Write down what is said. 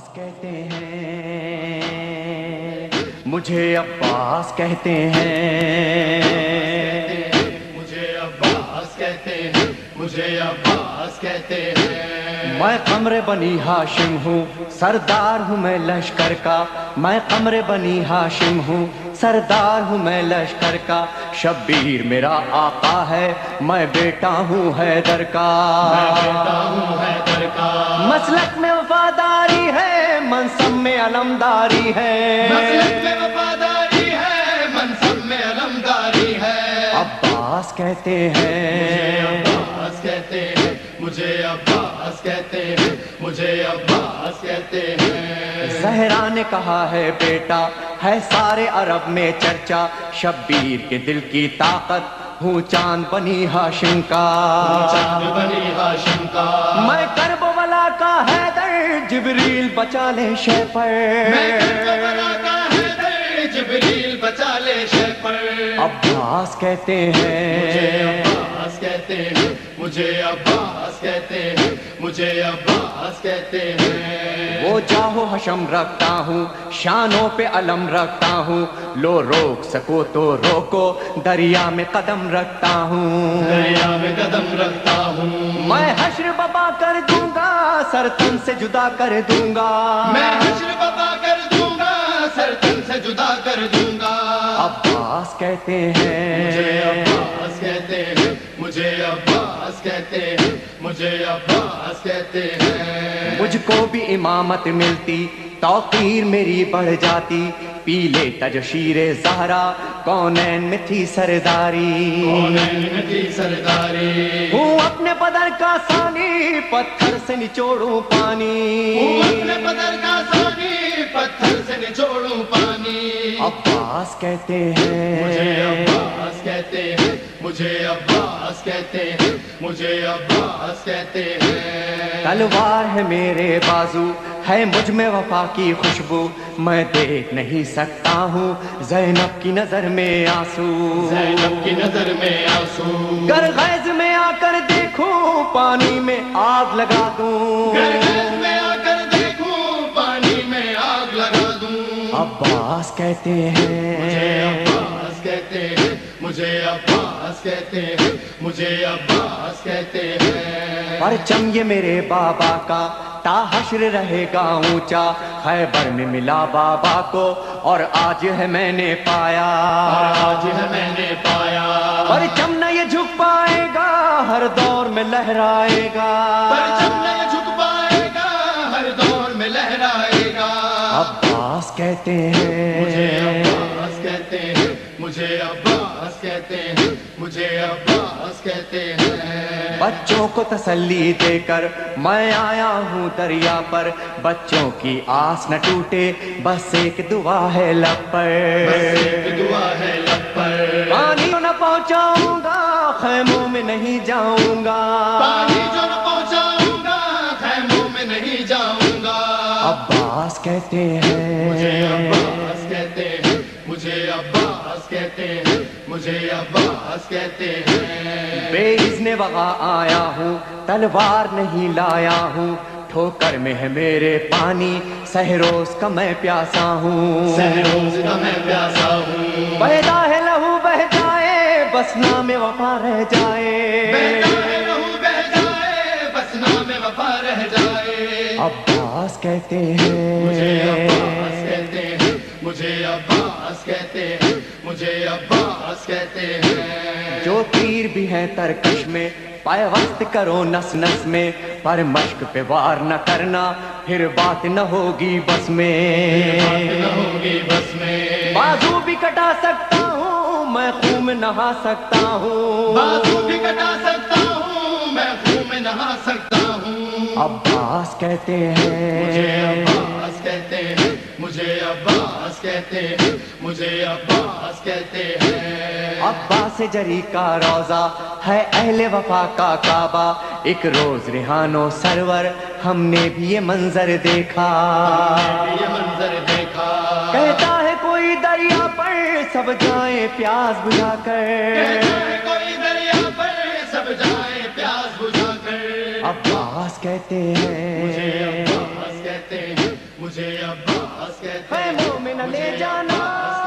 عباس کہتے ہیں، مجھے عباس کہتے ہیں، مجھے عباس کہتے ہیں، مجھے عباس کہتے ہیں۔ میں قمر بنی ہاشم ہوں، سردار ہوں میں لشکر کا، میں قمر بنی ہاشم ہوں، سردار ہوں میں لشکر کا، شبیر میرا آقا ہے، میں بیٹا ہوں حیدر کا، میں بیٹا ہوں حیدر کا، مسلک میں وفاداری ہے، منصب میں علمداری ہے، مسلک میں وفاداری ہے، منصب میں علمداری ہے۔ عباس کہتے مجھے ہیں، عباس کہتے ہیں، مجھے عباس کہتے ہیں، مجھے عباس کہتے ہیں۔ زہرا نے کہا ہے بیٹا ہے سارے عرب میں چرچا، شبیر کے دل کی طاقت ہوں چاند بنی ہاشم کا، چاند بنی ہاشم کا، میں کربلا کا حیدر، جبریل بچا لے شے پر، میں کربلا کا حیدر، جبریل بچا لے شے پر۔ عباس کہتے مجھے ہیں، عباس کہتے ہیں، مجھے عباس کہتے ہیں، مجھے عباس کہتے ہیں۔ وہ جاہو حشم رکھتا ہوں، شانوں پہ علم رکھتا ہوں، لو روک سکو تو روکو، دریا میں قدم رکھتا ہوں، دریا میں قدم رکھتا ہوں، میں حشر ببا کر دوں گا، سر تن سے جدا کر دوں گا، میں حشر بپا کر دوں گا، سر تن سے جدا کر دوں گا۔ عباس کہتے مجھے ہیں، عباس کہتے ہیں، مجھے عباس کہتے ہیں، مجھے عباس کہتے ہیں۔ مجھ کو بھی امامت ملتی، توقیر میری بڑھ جاتی، پی لیتا جو شیر زہرا، کونین میں تھی سرداری، کونین میں تھی سرداری، ہوں اپنے بدر کا ثانی، پتھر سے نچوڑوں پانی، ہوں اپنے بدر کا ثانی، پتھر سے نچوڑوں پانی۔ عباس کہتے مجھے ہیں، عباس کہتے ہیں، مجھے عباس کہتے ہیں، مجھے عباس کہتے ہیں۔ تلوار ہے میرے بازو، ہے مجھ میں وفا کی خوشبو، میں دیکھ نہیں سکتا ہوں زینب کی نظر میں آنسو، زینب کی نظر میں آنسو، گر غیظ میں آ کر دیکھوں پانی میں آگ لگا دوں، گرگز میں آ کر دیکھوں پانی میں آگ لگا دوں۔ عباس کہتے مجھے ہیں، عباس کہتے ہیں، مجھے عباس کہتے ہیں، مجھے عباس کہتے ہیں۔ پرچم یہ میرے بابا کا تا حشر رہے گا اونچا، خیبر میں ملا بابا کو اور آج ہے میں نے پایا، آج ہے میں نے پایا، پرچم نہ یہ جھک پائے گا، ہر دور میں لہرائے گا، پرچم نہیں جھک پائے گا، ہر دور میں لہرائے گا۔ عباس کہتے مجھے ہیں، عباس کہتے ہیں، مجھے عباس کہتے ہیں، مجھے عباس کہتے ہیں۔ بچوں کو تسلی دے کر میں آیا ہوں دریا پر، بچوں کی آس نہ ٹوٹے، بس ایک دعا ہے لب بس پر، ایک دعا ہے لب پر، پانی نہ پہنچاؤں گا، خیموں میں نہیں جاؤں گا، پانی جو نہ پہنچاؤں گا، خیموں میں نہیں جاؤں گا۔ عباس کہتے مجھے ہیں، عباس کہتے ہیں، مجھے عباس کہتے ہیں، مجھے عباس کہتے ہیں۔ بے اذن وغا آیا ہوں، تلوار نہیں لایا ہوں، ٹھوکر میں ہے میرے پانی، سہروز کا میں پیاسا ہوں، سہروز کا میں پیاسا ہوں، پیدا ہے لہو بہ جائے، بس نام وفا رہ جائے، بہتا ہے لہو بہ جائے، بس نام وفا رہ جائے۔ عباس کہتے مجھے عباس ہیں، کہتے ہیں، مجھے عباس کہتے ہیں، مجھے عباس کہتے ہیں۔ جو تیر بھی ہیں ترکش میں، پیوست کرو نس نس میں، پر مشق پہ وار نہ کرنا، پھر بات نہ ہوگی بس میں، بات نہ ہوگی بس میں، بازو بھی کٹا سکتا ہوں میں، خون میں نہا سکتا ہوں، بازو بھی کٹا سکتا ہوں میں، خون میں نہا سکتا ہوں۔ عباس کہتے مجھے ہیں، عباس کہتے ہیں، مجھے عباس کہتے ہیں، مجھے عباس کہتے ہیں۔ عباس جری کا روزہ ہے اہل وفا کا کعبہ، ایک روز ریحانو سرور ہم نے بھی یہ منظر دیکھا، یہ منظر دیکھا، کہتا ہے کوئی دریا پر سب جائیں پیاس بجھا کر، کہتا ہے کوئی دریا پر سب جائیں پیاس بجھا کر۔ عباس کہتے مجھے ہیں، عباس کہتے ہیں، مجھے عباس کہتے اے ہیں مومن لے جانا